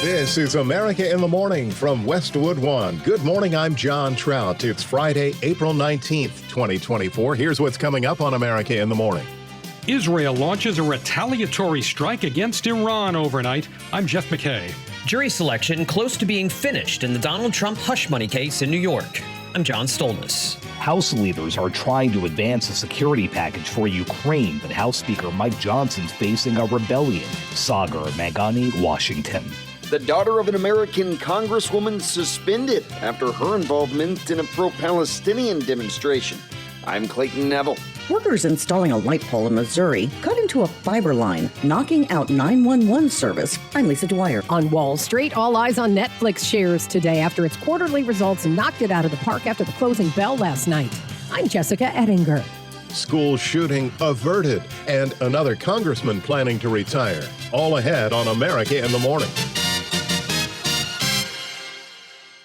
This is America in the Morning from Westwood One. Good morning, I'm John Trout. It's Friday, April 19th, 2024. Here's what's coming up on America in the Morning. Israel launches a retaliatory strike against Iran overnight. I'm Jeff McKay. Jury selection close to being finished in the Donald Trump hush money case in New York. I'm John Stolnis. House leaders are trying to advance a security package for Ukraine, but House Speaker Mike Johnson's facing a rebellion. Sagar Meghani, Washington. The daughter of an American Congresswoman suspended after her involvement in a pro-Palestinian demonstration. I'm Clayton Neville. Workers installing a light pole in Missouri cut into a fiber line, knocking out 911 service. I'm Lisa Dwyer. On Wall Street, all eyes on Netflix shares today after its quarterly results knocked it out of the park after the closing bell last night. I'm Jessica Ettinger. School shooting averted and another congressman planning to retire. All ahead on America in the Morning.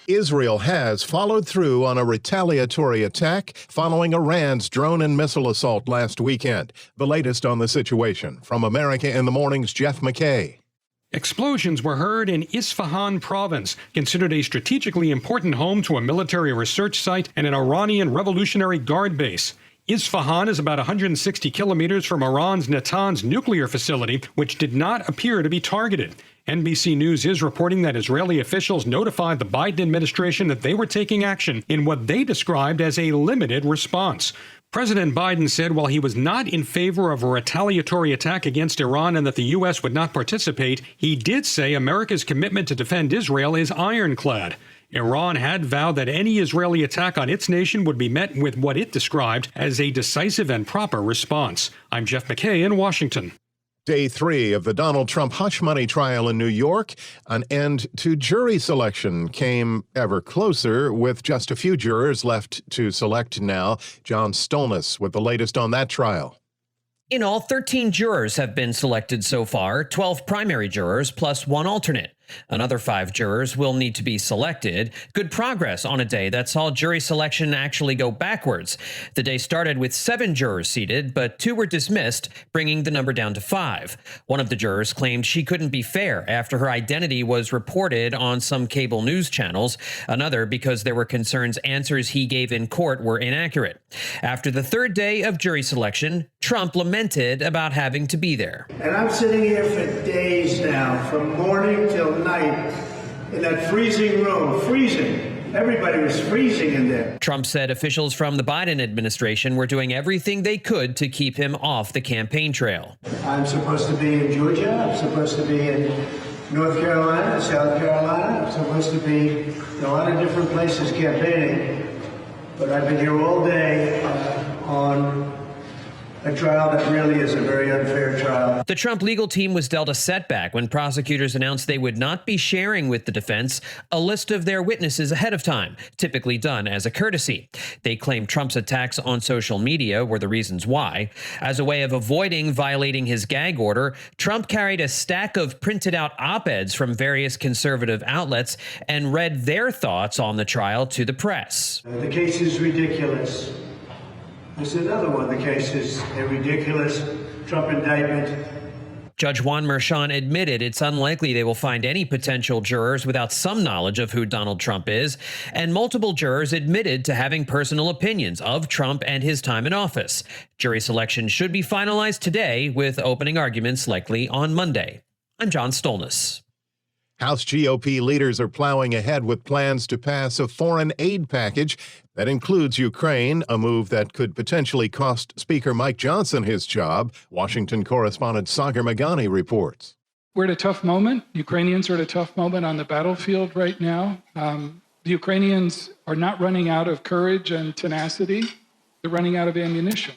Israel has followed through on a retaliatory attack following Iran's drone and missile assault last weekend. The latest on the situation from America in the Morning's Jeff McKay. Explosions were heard in Isfahan province, considered a strategically important home to a military research site and an Iranian Revolutionary Guard base. Isfahan is about 160 kilometers from Iran's Natanz nuclear facility, which did not appear to be targeted. NBC News is reporting that Israeli officials notified the Biden administration that they were taking action in what they described as a limited response. President Biden said while he was not in favor of a retaliatory attack against Iran and that the U.S. would not participate, he did say America's commitment to defend Israel is ironclad. Iran had vowed that any Israeli attack on its nation would be met with what it described as a decisive and proper response. I'm Jeff McKay in Washington. Day 3 of the Donald Trump hush money trial in New York. An end to jury selection came ever closer with just a few jurors left to select now. John Stolnis with the latest on that trial. In all, 13 jurors have been selected so far, 12 primary jurors plus one alternate. Another 5 jurors will need to be selected. Good progress on a day that saw jury selection actually go backwards. The day started with 7 jurors seated, but 2 were dismissed, bringing the number down to 5. One of the jurors claimed she couldn't be fair after her identity was reported on some cable news channels. Another because there were concerns answers he gave in court were inaccurate. After the 3rd day of jury selection, Trump lamented about having to be there. And I'm sitting here for days now, from morning till night, in that freezing room, freezing. Everybody was freezing in there. Trump said officials from the Biden administration were doing everything they could to keep him off the campaign trail. I'm supposed to be in Georgia. I'm supposed to be in North Carolina, South Carolina. I'm supposed to be in a lot of different places campaigning. But I've been here all day on a trial that really is a very unfair trial. The Trump legal team was dealt a setback when prosecutors announced they would not be sharing with the defense a list of their witnesses ahead of time, typically done as a courtesy. They claimed Trump's attacks on social media were the reasons why. As a way of avoiding violating his gag order, Trump carried a stack of printed out op-eds from various conservative outlets and read their thoughts on the trial to the press. The case is ridiculous. There's another one. The case is a ridiculous Trump indictment. Judge Juan Merchan admitted it's unlikely they will find any potential jurors without some knowledge of who Donald Trump is, and multiple jurors admitted to having personal opinions of Trump and his time in office. Jury selection should be finalized today, with opening arguments likely on Monday. I'm John Stolnis. House GOP leaders are plowing ahead with plans to pass a foreign aid package that includes Ukraine, a move that could potentially cost Speaker Mike Johnson his job. Washington correspondent Sagar Meghani reports. We're at a tough moment. Ukrainians are at a tough moment on the battlefield right now. The Ukrainians are not running out of courage and tenacity. They're running out of ammunition.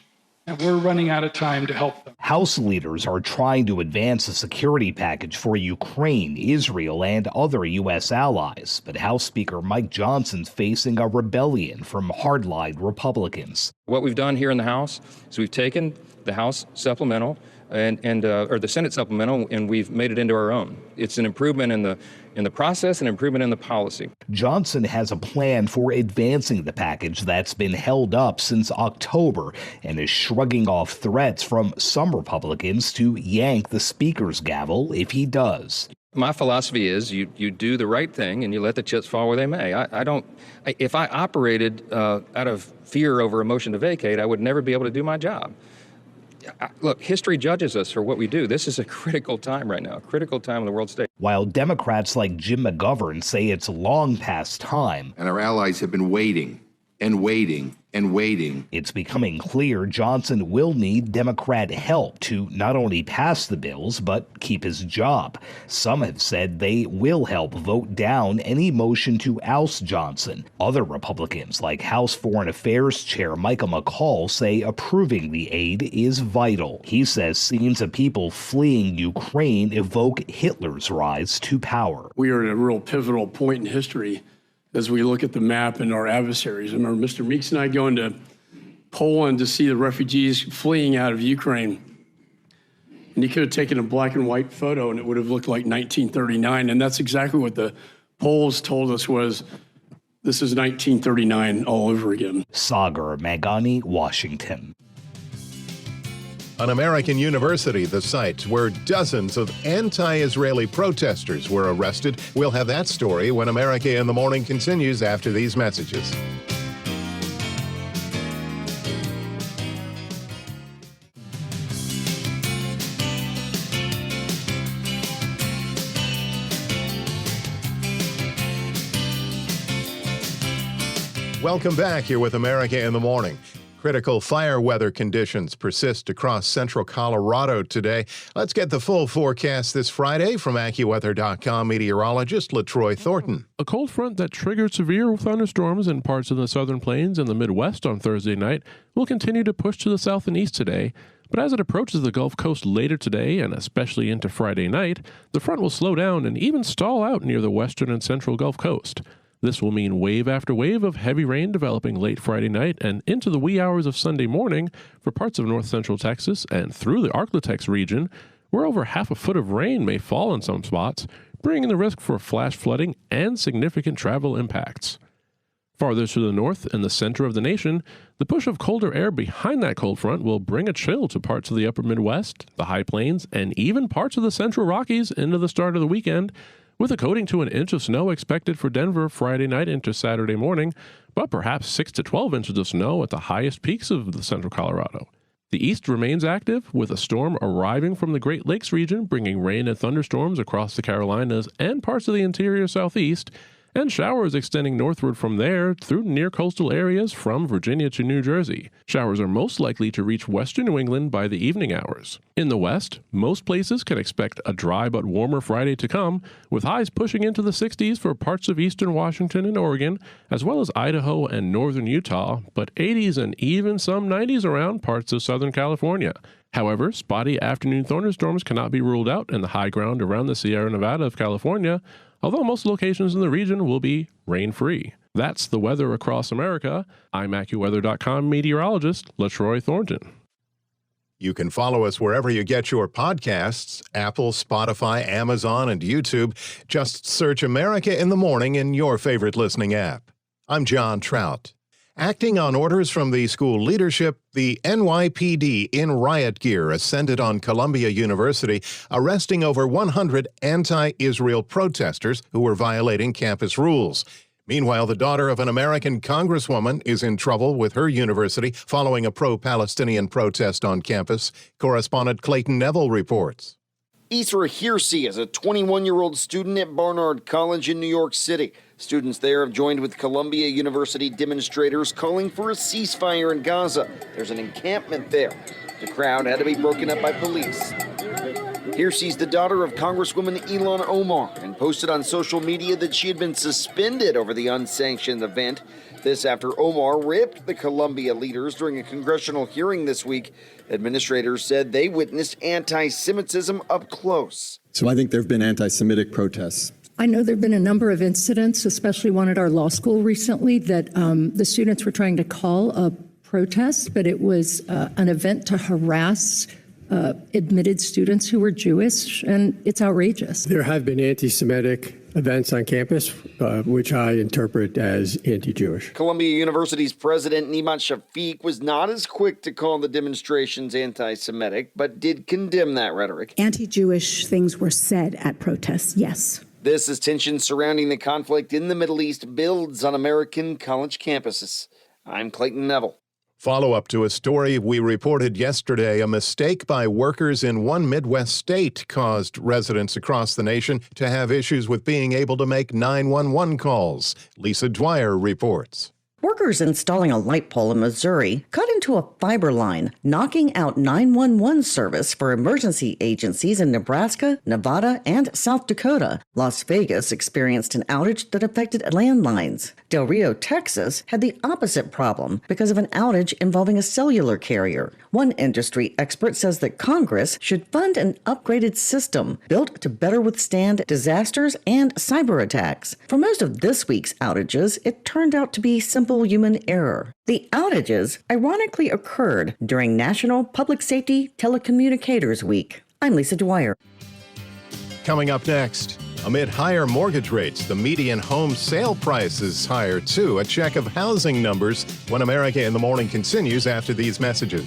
And we're running out of time to help them. House leaders are trying to advance a security package for Ukraine, Israel, and other U.S. allies. But House Speaker Mike Johnson's facing a rebellion from hardline Republicans. What we've done here in the House is we've taken the House supplemental or the Senate supplemental, and we've made it into our own. It's an improvement in the process and improvement in the policy. Johnson has a plan for advancing the package that's been held up since October and is shrugging off threats from some Republicans to yank the Speaker's gavel if he does. My philosophy is you do the right thing and you let the chips fall where they may. If I operated out of fear over a motion to vacate, I would never be able to do my job. Look, history judges us for what we do. This is a critical time right now, a critical time in the world stage. While Democrats like Jim McGovern say it's long past time. And our allies have been waiting and waiting and waiting. It's becoming clear Johnson will need Democrat help to not only pass the bills, but keep his job. Some have said they will help vote down any motion to oust Johnson. Other Republicans, like House Foreign Affairs Chair Michael McCall, say approving the aid is vital. He says scenes of people fleeing Ukraine evoke Hitler's rise to power. We are at a real pivotal point in history as we look at the map and our adversaries. I remember Mr. Meeks and I going to Poland to see the refugees fleeing out of Ukraine. And he could have taken a black and white photo and it would have looked like 1939. And that's exactly what the Poles told us was, this is 1939 all over again. Sagar Meghani, Washington. An American university, the site where dozens of anti-Israeli protesters were arrested. We'll have that story when America in the Morning continues after these messages. Welcome back here with America in the Morning. Critical fire weather conditions persist across central Colorado today. Let's get the full forecast this Friday from AccuWeather.com meteorologist LaTroy Thornton. A cold front that triggered severe thunderstorms in parts of the southern plains and the Midwest on Thursday night will continue to push to the south and east today. But as it approaches the Gulf Coast later today, and especially into Friday night, the front will slow down and even stall out near the western and central Gulf Coast. This will mean wave after wave of heavy rain developing late Friday night and into the wee hours of Sunday morning for parts of north central Texas and through the Arklatex region, where over half a foot of rain may fall in some spots, bringing the risk for flash flooding and significant travel impacts. Farther to the north and the center of the nation, the push of colder air behind that cold front will bring a chill to parts of the upper Midwest, the high plains, and even parts of the central Rockies into the start of the weekend, with a coating to an inch of snow expected for Denver Friday night into Saturday morning, but perhaps 6 to 12 inches of snow at the highest peaks of the central Colorado. The east remains active, with a storm arriving from the Great Lakes region, bringing rain and thunderstorms across the Carolinas and parts of the interior southeast, and showers extending northward from there through near coastal areas from Virginia to New Jersey. Showers are most likely to reach western New England by the evening hours. In the west, most places can expect a dry but warmer Friday to come, with highs pushing into the 60s for parts of eastern Washington and Oregon, as well as Idaho and northern Utah, but 80s and even some 90s around parts of southern California. However, spotty afternoon thunderstorms cannot be ruled out in the high ground around the Sierra Nevada of California, although most locations in the region will be rain-free. That's the weather across America. I'm AccuWeather.com meteorologist LaTroy Thornton. You can follow us wherever you get your podcasts, Apple, Spotify, Amazon, and YouTube. Just search America in the Morning in your favorite listening app. I'm John Trout. Acting on orders from the school leadership, the NYPD in riot gear ascended on Columbia University, arresting over 100 anti-Israel protesters who were violating campus rules. Meanwhile, the daughter of an American Congresswoman is in trouble with her university following a pro-Palestinian protest on campus. Correspondent Clayton Neville reports. Isra Hirsi is a 21-year-old student at Barnard College in New York City. Students there have joined with Columbia University demonstrators calling for a ceasefire in Gaza. There's an encampment there. The crowd had to be broken up by police. Hirsi's the daughter of Congresswoman Ilhan Omar and posted on social media that she had been suspended over the unsanctioned event. This after Omar ripped the Columbia leaders during a congressional hearing this week. Administrators said they witnessed anti-Semitism up close. So I think there have been anti-Semitic protests. I know there have been a number of incidents, especially one at our law school recently, that the students were trying to call a protest, but it was an event to harass admitted students who were Jewish, and it's outrageous. There have been anti-Semitic events on campus, which I interpret as anti-Jewish. Columbia University's president, Nimat Shafiq, was not as quick to call the demonstrations anti-Semitic, but did condemn that rhetoric. Anti-Jewish things were said at protests, yes. This as tension surrounding the conflict in the Middle East builds on American college campuses. I'm Clayton Neville. Follow-up to a story we reported yesterday. A mistake by workers in one Midwest state caused residents across the nation to have issues with being able to make 911 calls. Lisa Dwyer reports. Workers installing a light pole in Missouri cut into a fiber line, knocking out 911 service for emergency agencies in Nebraska, Nevada, and South Dakota. Las Vegas experienced an outage that affected landlines. Del Rio, Texas, had the opposite problem because of an outage involving a cellular carrier. One industry expert says that Congress should fund an upgraded system built to better withstand disasters and cyber attacks. For most of this week's outages, it turned out to be simple human error. The outages ironically occurred during National Public Safety Telecommunicators Week. I'm Lisa Dwyer. Coming up next, amid higher mortgage rates, the median home sale price is higher too. A check of housing numbers when America in the Morning continues after these messages.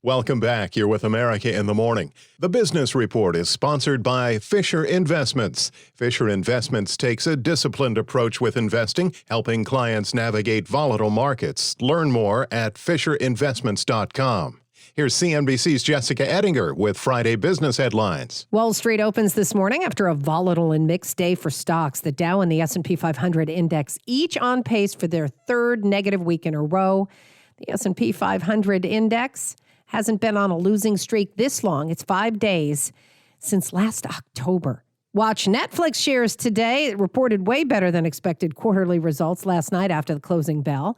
Welcome back. You're with America in the Morning. The Business Report is sponsored by Fisher Investments. Fisher Investments takes a disciplined approach with investing, helping clients navigate volatile markets. Learn more at FisherInvestments.com. Here's CNBC's Jessica Ettinger with Friday business headlines. Wall Street opens this morning after a volatile and mixed day for stocks. The Dow and the S&P 500 index each on pace for their third negative week in a row. The S&P 500 index hasn't been on a losing streak this long. It's 5 days since last October. Watch Netflix shares today. It reported way better than expected quarterly results last night after the closing bell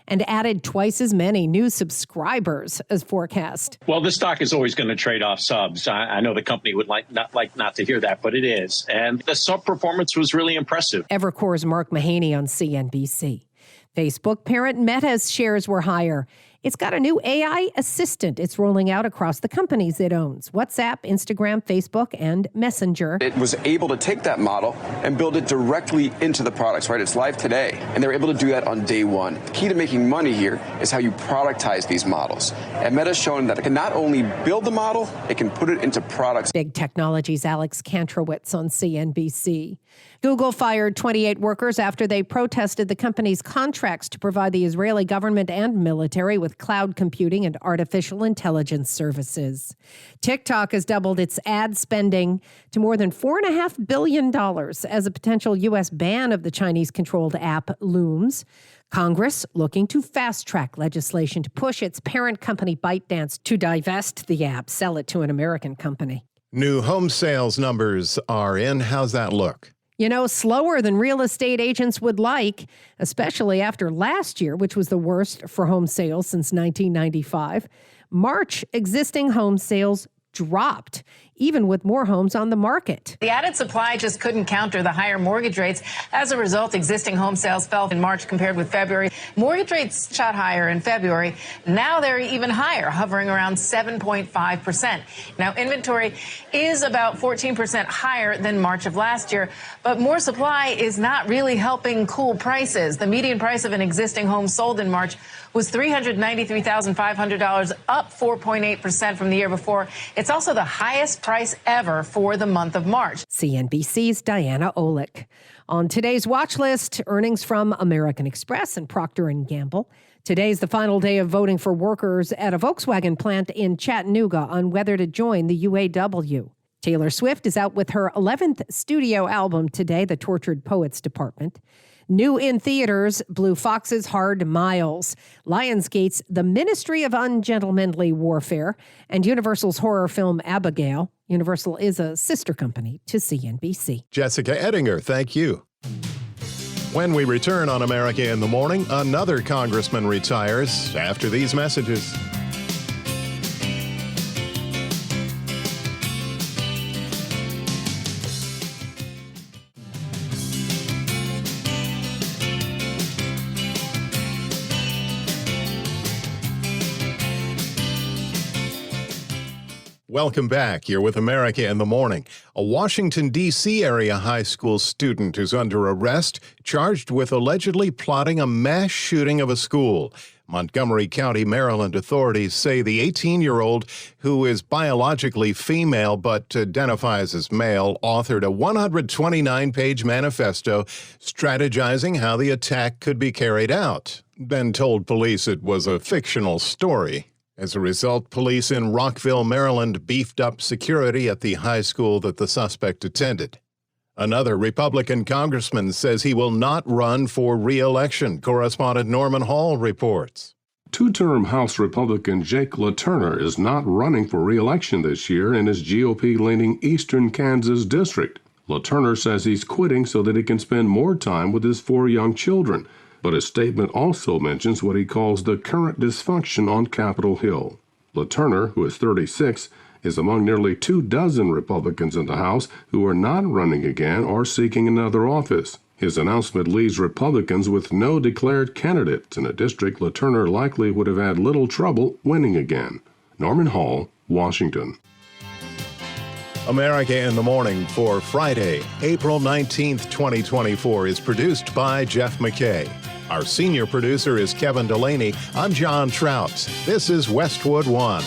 and added twice as many new subscribers as forecast. Well, this stock is always going to trade off subs. I know the company would like not to hear that, but it is. And the sub performance was really impressive. Evercore's Mark Meghani on CNBC. Facebook parent Meta's shares were higher. It's got a new AI assistant. It's rolling out across the companies it owns: WhatsApp, Instagram, Facebook, and Messenger. It was able to take that model and build it directly into the products, right? It's live today, and they're able to do that on day one. The key to making money here is how you productize these models. And Meta's shown that it can not only build the model, it can put it into products. Big Technology's Alex Kantrowitz on CNBC. Google fired 28 workers after they protested the company's contracts to provide the Israeli government and military with cloud computing and artificial intelligence services. TikTok has doubled its ad spending to more than $4.5 billion as a potential U.S. ban of the Chinese-controlled app looms. Congress looking to fast-track legislation to push its parent company ByteDance to divest the app, sell it to an American company. New home sales numbers are in. How's that look? You know, slower than real estate agents would like, especially after last year, which was the worst for home sales since 1995. March existing home sales dropped, even with more homes on the market. The added supply just couldn't counter the higher mortgage rates. As a result, existing home sales fell in March compared with February. Mortgage rates shot higher in February. Now they're even higher, hovering around 7.5%. Now, inventory is about 14% higher than March of last year, but more supply is not really helping cool prices. The median price of an existing home sold in March was $393,500, up 4.8% from the year before. It's also the highest price ever for the month of March. CNBC's Diana Olick. On today's watch list, earnings from American Express and Procter & Gamble. Today's the final day of voting for workers at a Volkswagen plant in Chattanooga on whether to join the UAW. Taylor Swift is out with her 11th studio album today, The Tortured Poets Department. New in theaters, Blue Fox's Hard Miles, Lionsgate's The Ministry of Ungentlemanly Warfare, and Universal's horror film Abigail. Universal is a sister company to CNBC. Jessica Ettinger, thank you. When we return on America in the Morning, another congressman retires after these messages. Welcome back. You're with America in the Morning. A Washington, D.C. area high school student is under arrest, charged with allegedly plotting a mass shooting of a school. Montgomery County, Maryland authorities say the 18-year-old, who is biologically female but identifies as male, authored a 129-page manifesto strategizing how the attack could be carried out, then told police it was a fictional story. As a result, police in Rockville, Maryland, beefed up security at the high school that the suspect attended. Another Republican congressman says he will not run for re-election. Correspondent Norman Hall reports. Two-term House Republican Jake LaTurner is not running for re-election this year in his GOP-leaning Eastern Kansas district. LaTurner says he's quitting so that he can spend more time with his 4 young children. But his statement also mentions what he calls the current dysfunction on Capitol Hill. LaTurner, who is 36, is among nearly 24 Republicans in the House who are not running again or seeking another office. His announcement leaves Republicans with no declared candidates in a district LaTurner likely would have had little trouble winning again. Norman Hall, Washington. America in the Morning for Friday, April 19th, 2024 is produced by Jeff McKay. Our senior producer is Kevin Delaney. I'm John Trout. This is Westwood One.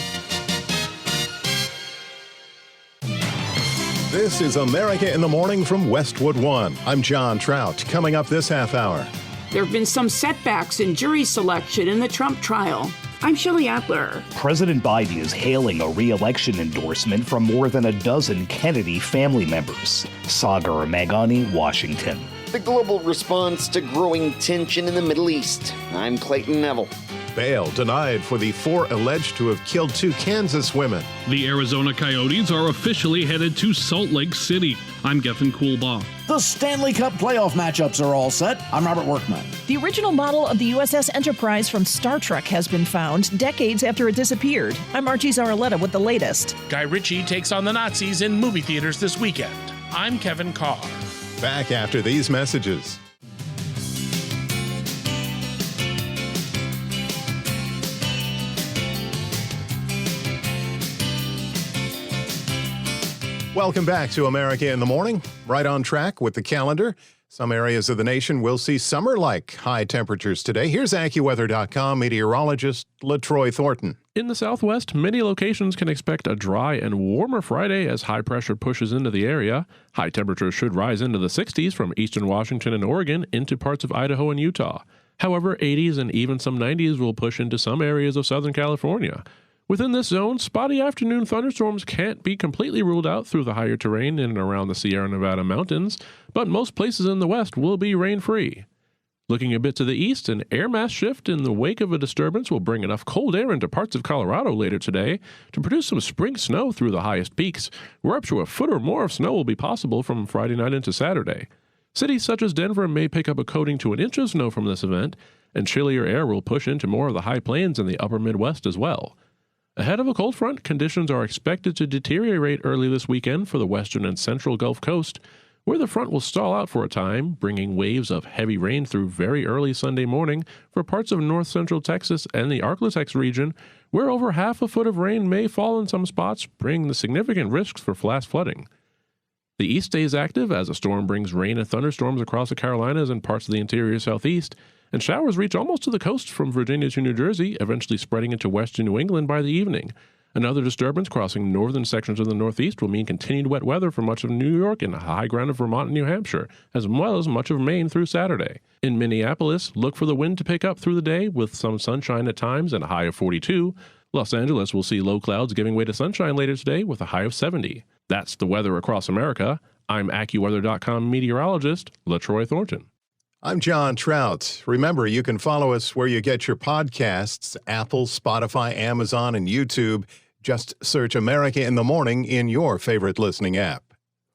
This is America in the Morning from Westwood One. I'm John Trout. Coming up this half hour. There have been some setbacks in jury selection in the Trump trial. I'm Shelley Adler. President Biden is hailing a re-election endorsement from more than a dozen Kennedy family members. Sagar Meghani, Washington. The global response to growing tension in the Middle East. I'm Clayton Neville. Bail denied for the 4 alleged to have killed 2 Kansas women. The Arizona Coyotes are officially headed to Salt Lake City. I'm Geffen Coolbaugh. The Stanley Cup playoff matchups are all set. I'm Robert Workman. The original model of the USS Enterprise from Star Trek has been found decades after it disappeared. I'm Archie Zaraletta with the latest. Guy Ritchie takes on the Nazis in movie theaters this weekend. I'm Kevin Carr. Back after these messages. Welcome back to America in the Morning. Right on track with the calendar. Some areas of the nation will see summer-like high temperatures today. Here's AccuWeather.com meteorologist LaTroy Thornton. In the southwest, many locations can expect a dry and warmer Friday as high pressure pushes into the area. High temperatures should rise into the 60s from eastern Washington and Oregon into parts of Idaho and Utah. However, 80s and even some 90s will push into some areas of Southern California. Within this zone, spotty afternoon thunderstorms can't be completely ruled out through the higher terrain in and around the Sierra Nevada mountains, but most places in the west will be rain-free. Looking a bit to the east, an air mass shift in the wake of a disturbance will bring enough cold air into parts of Colorado later today to produce some spring snow through the highest peaks, where up to a foot or more of snow will be possible from Friday night into Saturday. Cities such as Denver may pick up a coating to an inch of snow from this event, and chillier air will push into more of the high plains in the upper Midwest as well. Ahead of a cold front, conditions are expected to deteriorate early this weekend for the western and central Gulf Coast, where the front will stall out for a time, bringing waves of heavy rain through very early Sunday morning for parts of north-central Texas and the Arklatex region, where over half a foot of rain may fall in some spots, bringing the significant risks for flash flooding. The east stays active as a storm brings rain and thunderstorms across the Carolinas and parts of the interior southeast, and showers reach almost to the coast from Virginia to New Jersey, eventually spreading into western New England by the evening. Another disturbance crossing northern sections of the Northeast will mean continued wet weather for much of New York and the high ground of Vermont and New Hampshire, as well as much of Maine through Saturday. In Minneapolis, look for the wind to pick up through the day with some sunshine at times and a high of 42. Los Angeles will see low clouds giving way to sunshine later today with a high of 70. That's the weather across America. I'm AccuWeather.com meteorologist LaTroy Thornton. I'm John Trout. Remember, you can follow us where you get your podcasts, Apple, Spotify, Amazon, and YouTube. Just search America in the Morning in your favorite listening app.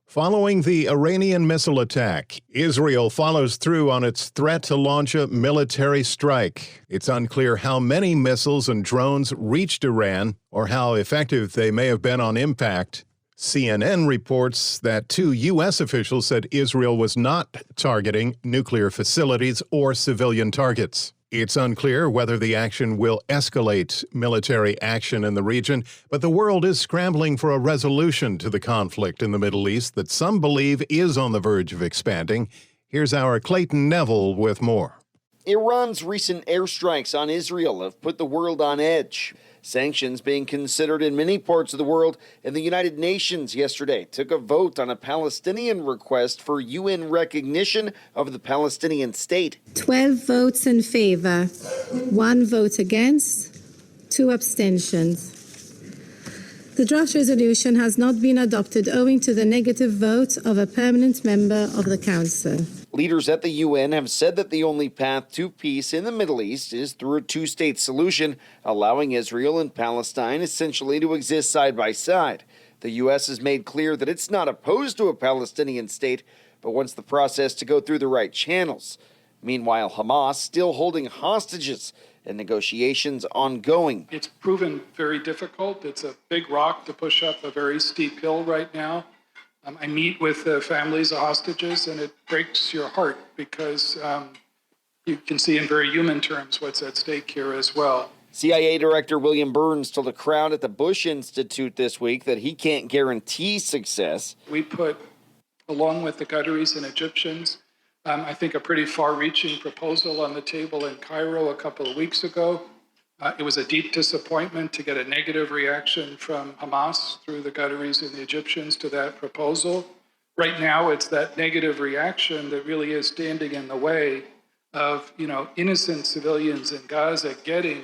Following the Iranian missile attack, Israel follows through on its threat to launch a military strike. It's unclear how many missiles and drones reached Iran or how effective they may have been on impact. CNN reports that 2 U.S. officials said Israel was not targeting nuclear facilities or civilian targets. It's unclear whether the action will escalate military action in the region, but the world is scrambling for a resolution to the conflict in the Middle East that some believe is on the verge of expanding. Here's our Clayton Neville with more. Iran's recent airstrikes on Israel have put the world on edge. Sanctions being considered in many parts of the world, and the United Nations yesterday took a vote on a Palestinian request for UN recognition of the Palestinian state. 12 votes in favor, 1 vote against, 2 abstentions. The draft resolution has not been adopted owing to the negative vote of a permanent member of the Council. Leaders at the UN have said that the only path to peace in the Middle East is through a two-state solution, allowing Israel and Palestine essentially to exist side by side. The U.S. has made clear that it's not opposed to a Palestinian state, but wants the process to go through the right channels. Meanwhile, Hamas still holding hostages and negotiations ongoing. It's proven very difficult. It's a big rock to push up a very steep hill right now. I meet with the families of hostages, and it breaks your heart because you can see in very human terms what's at stake here as well. CIA Director William Burns told a crowd at the Bush Institute this week that he can't guarantee success. We put, along with the Qataris and Egyptians, I think a pretty far-reaching proposal on the table in Cairo a couple of weeks ago. It was a deep disappointment to get a negative reaction from Hamas through the Qataris and the Egyptians to that proposal. Right now, it's that negative reaction that really is standing in the way of, innocent civilians in Gaza getting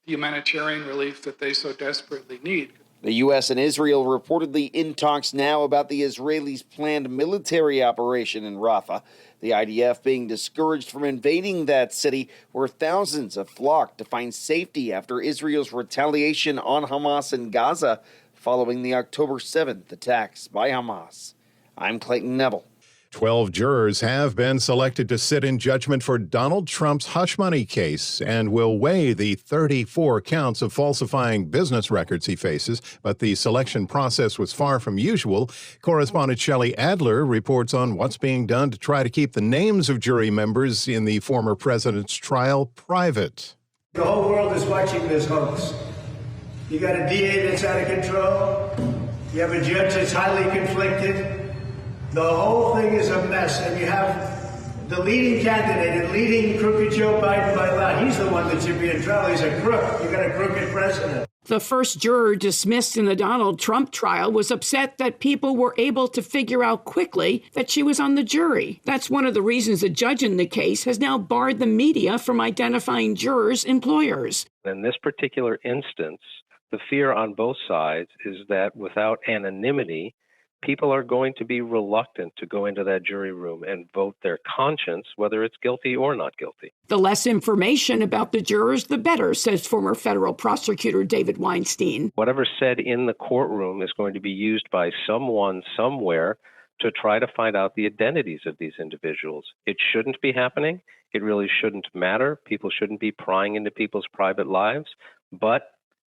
the humanitarian relief that they so desperately need. The U.S. and Israel reportedly in talks now about the Israelis' planned military operation in Rafah. The IDF being discouraged from invading that city where thousands have flocked to find safety after Israel's retaliation on Hamas in Gaza following the October 7th attacks by Hamas. I'm Clayton Neville. 12 jurors have been selected to sit in judgment for Donald Trump's hush money case and will weigh the 34 counts of falsifying business records he faces. But the selection process was far from usual. Correspondent Shelley Adler reports on what's being done to try to keep the names of jury members in the former president's trial private. The whole world is watching this hoax. You got a DA that's out of control. You have a judge that's highly conflicted. The whole thing is a mess, and you have the leading candidate and leading crooked Joe Biden by law. He's the one that should be in trial. He's a crook. You got a crooked president. The first juror dismissed in the Donald Trump trial was upset that people were able to figure out quickly that she was on the jury. That's one of the reasons the judge in the case has now barred the media from identifying jurors' employers. In this particular instance, the fear on both sides is that without anonymity, people are going to be reluctant to go into that jury room and vote their conscience, whether it's guilty or not guilty. The less information about the jurors, the better, says former federal prosecutor David Weinstein. Whatever's said in the courtroom is going to be used by someone somewhere to try to find out the identities of these individuals. It shouldn't be happening. It really shouldn't matter. People shouldn't be prying into people's private lives, but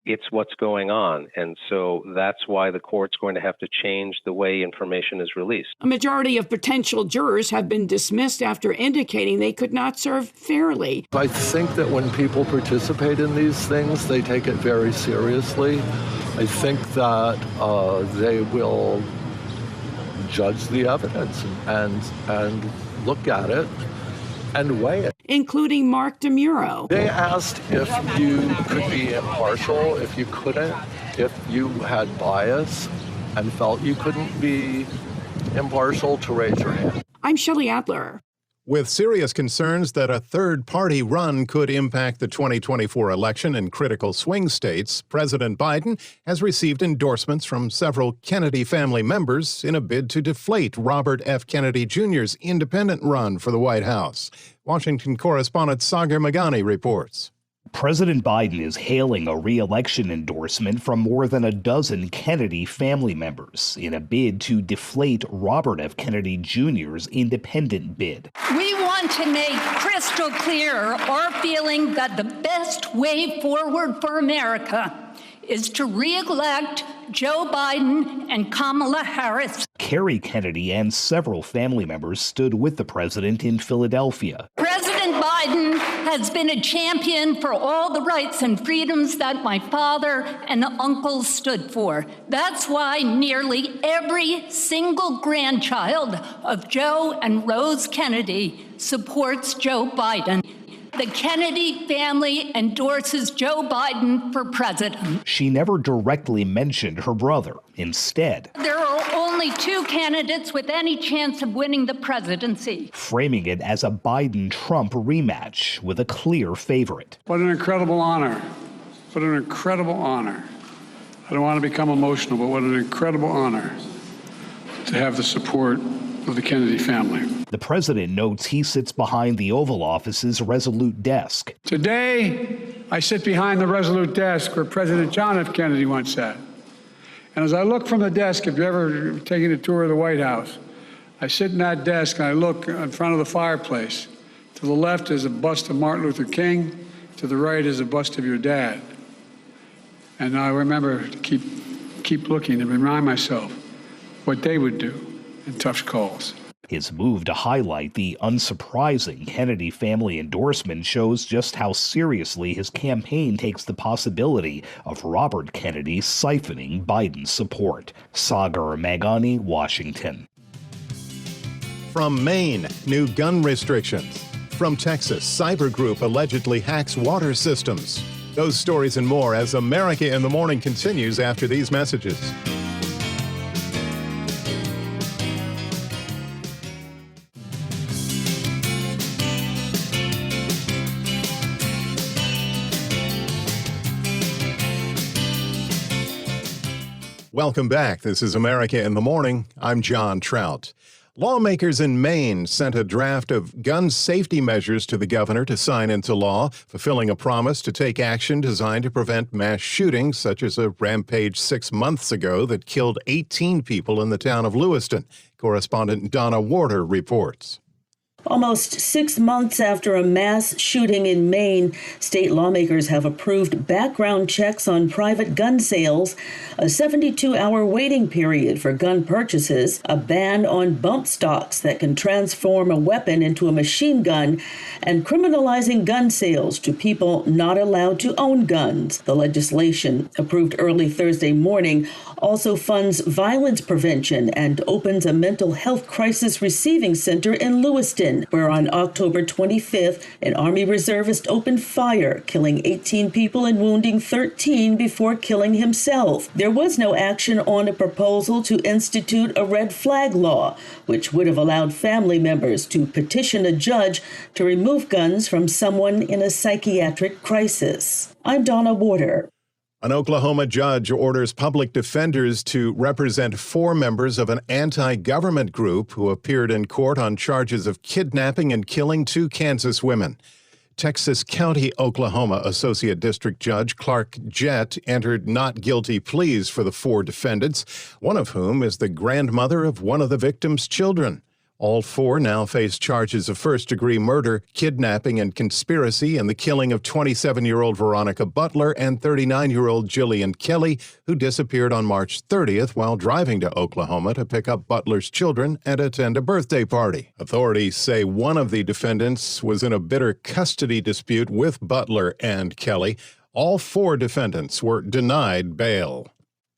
it's what's going on. And so that's why the court's going to have to change the way information is released. A majority of potential jurors have been dismissed after indicating they could not serve fairly. I think that when people participate in these things, they take it very seriously. I think that they will judge the evidence and look at it and weigh it. Including Mark DeMuro. They asked if you could be impartial, if you couldn't, if you had bias and felt you couldn't be impartial, to raise your hand. I'm Shelley Adler. With serious concerns that a third-party run could impact the 2024 election in critical swing states, President Biden has received endorsements from several Kennedy family members in a bid to deflate Robert F. Kennedy Jr.'s independent run for the White House. Washington correspondent Sagar Meghani reports. President Biden is hailing a re-election endorsement from more than a dozen Kennedy family members in a bid to deflate Robert F. Kennedy Jr.'s independent bid. We want to make crystal clear our feeling that the best way forward for America is to re-elect Joe Biden and Kamala Harris. Kerry Kennedy and several family members stood with the president in Philadelphia. President Biden has been a champion for all the rights and freedoms that my father and uncles stood for. That's why nearly every single grandchild of Joe and Rose Kennedy supports Joe Biden. The Kennedy family endorses Joe Biden for president. She never directly mentioned her brother. Instead, there are only two candidates with any chance of winning the presidency, framing it as a Biden-Trump rematch with a clear favorite. What an incredible honor. What an incredible honor. I don't want to become emotional, but what an incredible honor to have the support of the Kennedy family. The president notes he sits behind the Oval Office's Resolute desk. Today, I sit behind the Resolute desk where President John F. Kennedy once sat. And as I look from the desk, if you've ever taken a tour of the White House, I sit in that desk and I look in front of the fireplace. To the left is a bust of Martin Luther King. To the right is a bust of your dad. And I remember to keep looking and remind myself what they would do in tough calls. His move to highlight the unsurprising Kennedy family endorsement shows just how seriously his campaign takes the possibility of Robert Kennedy siphoning Biden's support. Sagar Meghani, Washington. From Maine, new gun restrictions. From Texas, cyber group allegedly hacks water systems. Those stories and more as America in the Morning continues after these messages. Welcome back. This is America in the Morning. I'm John Trout. Lawmakers in Maine sent a draft of gun safety measures to the governor to sign into law, fulfilling a promise to take action designed to prevent mass shootings, such as a rampage 6 months ago that killed 18 people in the town of Lewiston. Correspondent Donna Warder reports. Almost 6 months after a mass shooting in Maine, state lawmakers have approved background checks on private gun sales, a 72-hour waiting period for gun purchases, a ban on bump stocks that can transform a weapon into a machine gun, and criminalizing gun sales to people not allowed to own guns. The legislation, approved early Thursday morning, also funds violence prevention and opens a mental health crisis receiving center in Lewiston, where on October 25th, an Army reservist opened fire, killing 18 people and wounding 13 before killing himself. There was no action on a proposal to institute a red flag law, which would have allowed family members to petition a judge to remove guns from someone in a psychiatric crisis. I'm Donna Warder. An Oklahoma judge orders public defenders to represent 4 members of an anti-government group who appeared in court on charges of kidnapping and killing 2 Kansas women. Texas County, Oklahoma Associate District Judge Clark Jett entered not guilty pleas for the 4 defendants, one of whom is the grandmother of one of the victims' children. All 4 now face charges of first-degree murder, kidnapping, and conspiracy in the killing of 27-year-old Veronica Butler and 39-year-old Jillian Kelly, who disappeared on March 30th while driving to Oklahoma to pick up Butler's children and attend a birthday party. Authorities say one of the defendants was in a bitter custody dispute with Butler and Kelly. All 4 defendants were denied bail.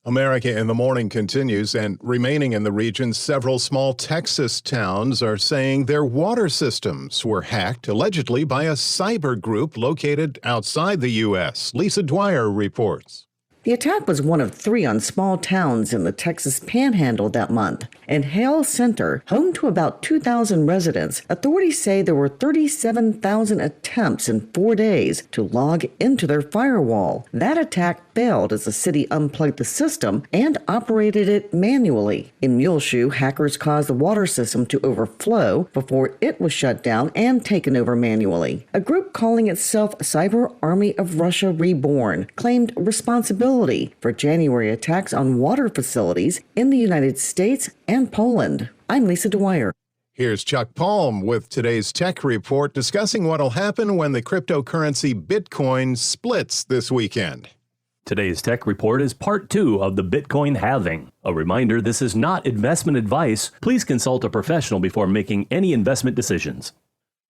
America in the Morning continues, and remaining in the region, several small Texas towns are saying their water systems were hacked, allegedly by a cyber group located outside the U.S. Lisa Dwyer reports. The attack was one of 3 on small towns in the Texas Panhandle that month. In Hale Center, home to about 2,000 residents, authorities say there were 37,000 attempts in 4 days to log into their firewall. That attack failed as the city unplugged the system and operated it manually. In Muleshoe, hackers caused the water system to overflow before it was shut down and taken over manually. A group calling itself Cyber Army of Russia Reborn claimed responsibility for January attacks on water facilities in the United States and Poland. I'm Lisa Dwyer. Here's Chuck Palm with today's tech report discussing what'll happen when the cryptocurrency Bitcoin splits this weekend. Today's tech report is part 2 of the Bitcoin halving. A reminder, this is not investment advice. Please consult a professional before making any investment decisions.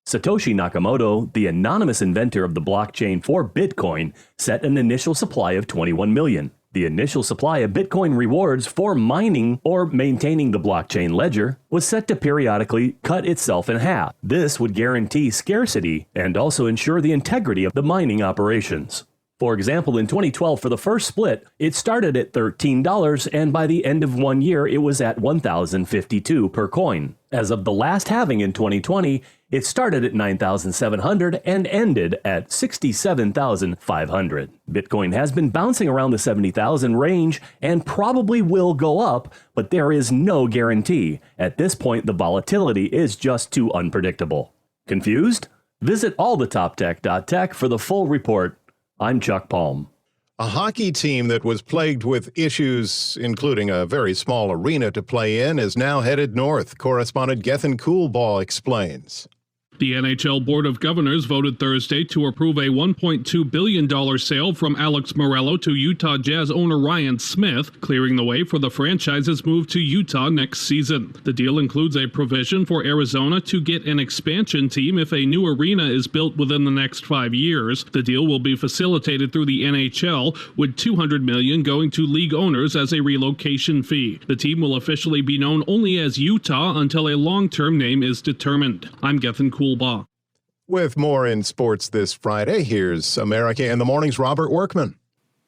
Satoshi Nakamoto, the anonymous inventor of the blockchain for Bitcoin, set an initial supply of 21 million. The initial supply of Bitcoin rewards for mining or maintaining the blockchain ledger was set to periodically cut itself in half. This would guarantee scarcity and also ensure the integrity of the mining operations. For example, in 2012, for the first split, it started at $13, and by the end of 1 year, it was at $1,052 per coin. As of the last halving in 2020, it started at $9,700 and ended at $67,500. Bitcoin has been bouncing around the $70,000 range and probably will go up, but there is no guarantee. At this point, the volatility is just too unpredictable. Confused? Visit allthetoptech.tech for the full report. I'm Chuck Palm. A hockey team that was plagued with issues, including a very small arena to play in, is now headed north. Correspondent Gethin Coolbaugh explains. The NHL Board of Governors voted Thursday to approve a $1.2 billion sale from Alex Morello to Utah Jazz owner Ryan Smith, clearing the way for the franchise's move to Utah next season. The deal includes a provision for Arizona to get an expansion team if a new arena is built within the next 5 years. The deal will be facilitated through the NHL, with $200 million going to league owners as a relocation fee. The team will officially be known only as Utah until a long-term name is determined. I'm Gethin Coolbaugh. With more in sports this Friday, here's America in the Morning's Robert Workman.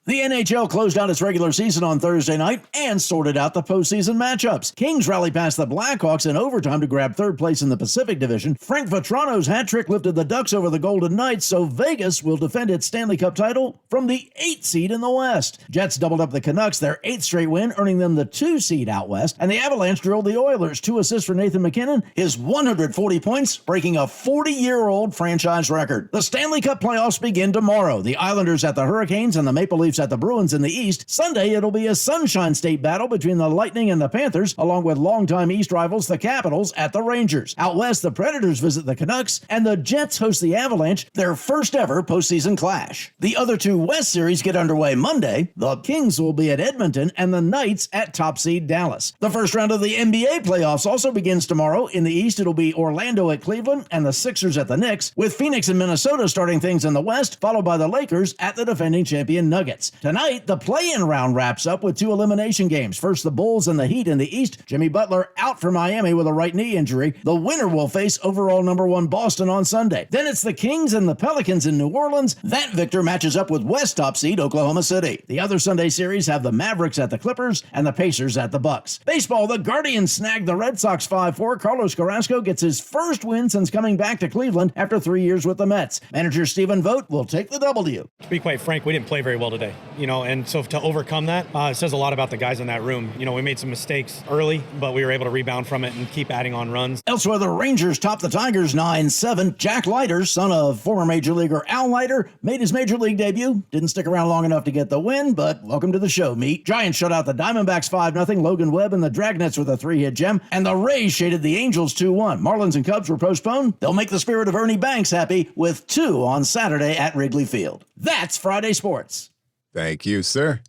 The NHL closed out its regular season on Thursday night and sorted out the postseason matchups. Kings rallied past the Blackhawks in overtime to grab third place in the Pacific Division. Frank Vatrano's hat trick lifted the Ducks over the Golden Knights, so Vegas will defend its Stanley Cup title from the 8th seed in the West. Jets doubled up the Canucks, their 8th straight win, earning them the 2 seed out west. And the Avalanche drilled the Oilers. 2 assists for Nathan McKinnon, his 140 points, breaking a 40-year-old franchise record. The Stanley Cup playoffs begin tomorrow. The Islanders at the Hurricanes and the Maple Leafs at the Bruins in the East. Sunday, it'll be a Sunshine State battle between the Lightning and the Panthers, along with longtime East rivals, the Capitals, at the Rangers. Out west, the Predators visit the Canucks, and the Jets host the Avalanche, their first ever postseason clash. The other 2 West series get underway Monday. The Kings will be at Edmonton, and the Knights at top seed Dallas. The first round of the NBA playoffs also begins tomorrow. In the East, it'll be Orlando at Cleveland and the Sixers at the Knicks, with Phoenix and Minnesota starting things in the West, followed by the Lakers at the defending champion Nuggets. Tonight, the play-in round wraps up with 2 elimination games. First, the Bulls and the Heat in the East. Jimmy Butler out for Miami with a right knee injury. The winner will face overall number 1 Boston on Sunday. Then it's the Kings and the Pelicans in New Orleans. That victor matches up with West top seed Oklahoma City. The other Sunday series have the Mavericks at the Clippers and the Pacers at the Bucks. Baseball, the Guardians snagged the Red Sox 5-4. Carlos Carrasco gets his first win since coming back to Cleveland after 3 years with the Mets. Manager Stephen Vogt will take the W. To be quite frank, we didn't play very well today. And so to overcome that, it says a lot about the guys in that room. We made some mistakes early, but we were able to rebound from it and keep adding on runs. Elsewhere, the Rangers topped the Tigers 9-7. Jack Leiter, son of former Major Leaguer Al Leiter, made his Major League debut. Didn't stick around long enough to get the win, but welcome to the show, Meat. Giants shut out the Diamondbacks 5-0. Logan Webb and the Dragnets with a 3-hit gem. And the Rays shaded the Angels 2-1. Marlins and Cubs were postponed. They'll make the spirit of Ernie Banks happy with 2 on Saturday at Wrigley Field. That's Friday Sports. Thank you, sir.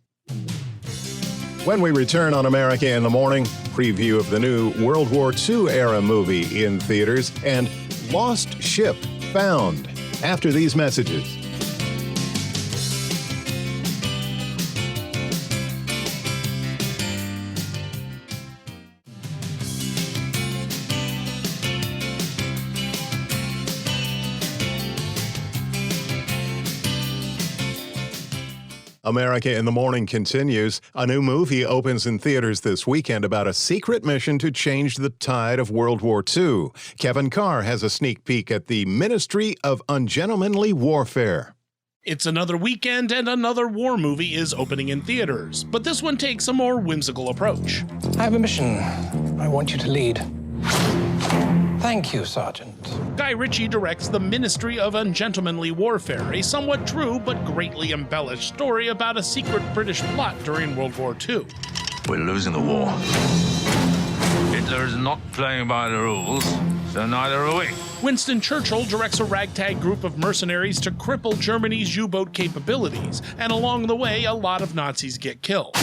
When we return on America in the Morning, preview of the new World War II era movie in theaters and Lost Ship Found after these messages. America in the Morning continues. A new movie opens in theaters this weekend about a secret mission to change the tide of World War II. Kevin Carr has a sneak peek at the Ministry of Ungentlemanly Warfare. It's another weekend and another war movie is opening in theaters, but this one takes a more whimsical approach. I have a mission I want you to lead. Thank you, Sergeant. Guy Ritchie directs The Ministry of Ungentlemanly Warfare, a somewhat true but greatly embellished story about a secret British plot during World War II. We're losing the war. Hitler is not playing by the rules, so neither are we. Winston Churchill directs a ragtag group of mercenaries to cripple Germany's U-boat capabilities, and along the way, a lot of Nazis get killed.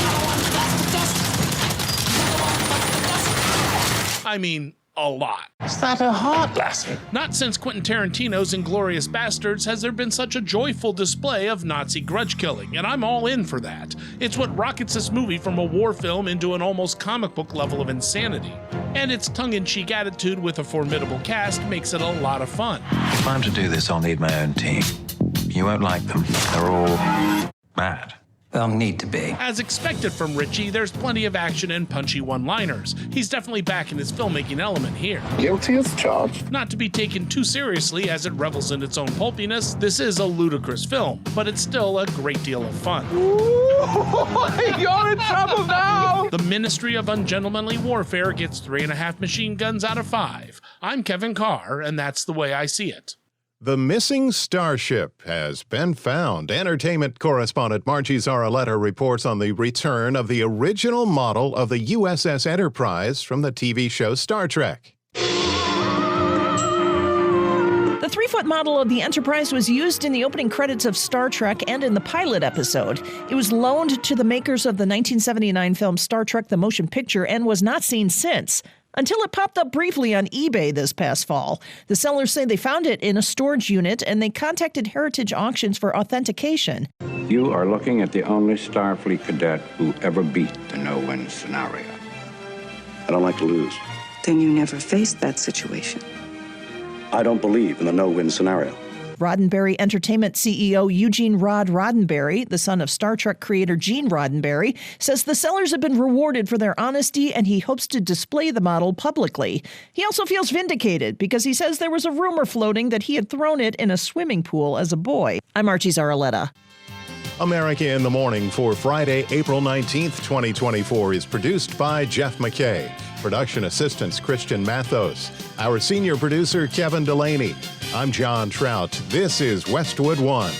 I mean, A lot. Is that a heart lesson? Not since Quentin Tarantino's Inglourious Bastards has there been such a joyful display of Nazi grudge killing, and I'm all in for that. It's what rockets this movie from a war film into an almost comic book level of insanity. And its tongue-in-cheek attitude with a formidable cast makes it a lot of fun. If I'm to do this, I'll need my own team. You won't like them. They're all mad. They'll need to be. As expected from Ritchie, there's plenty of action and punchy one-liners. He's definitely back in his filmmaking element here. Guilty as charged. Not to be taken too seriously as it revels in its own pulpiness, this is a ludicrous film, but it's still a great deal of fun. Ooh, you're in trouble now! The Ministry of Ungentlemanly Warfare gets 3.5 machine guns out of 5. I'm Kevin Carr, and that's the way I see it. The missing starship has been found. Entertainment correspondent Margie Zaraletta reports on the return of the original model of the USS Enterprise from the TV show Star Trek. The 3-foot model of the Enterprise was used in the opening credits of Star Trek and in the pilot episode. It was loaned to the makers of the 1979 film Star Trek: The Motion Picture and was not seen since, until it popped up briefly on eBay this past fall. The sellers say they found it in a storage unit and they contacted Heritage Auctions for authentication. You are looking at the only Starfleet cadet who ever beat the no-win scenario. I don't like to lose. Then you never faced that situation. I don't believe in the no-win scenario. Roddenberry Entertainment CEO Eugene Rod Roddenberry, the son of Star Trek creator Gene Roddenberry, says the sellers have been rewarded for their honesty and he hopes to display the model publicly. He also feels vindicated because he says there was a rumor floating that he had thrown it in a swimming pool as a boy. I'm Archie Zaraletta. America in the Morning for Friday, April 19th, 2024 is produced by Jeff McKay. Production assistants Christian Mathos. Our senior producer Kevin Delaney. I'm John Trout. This is Westwood One.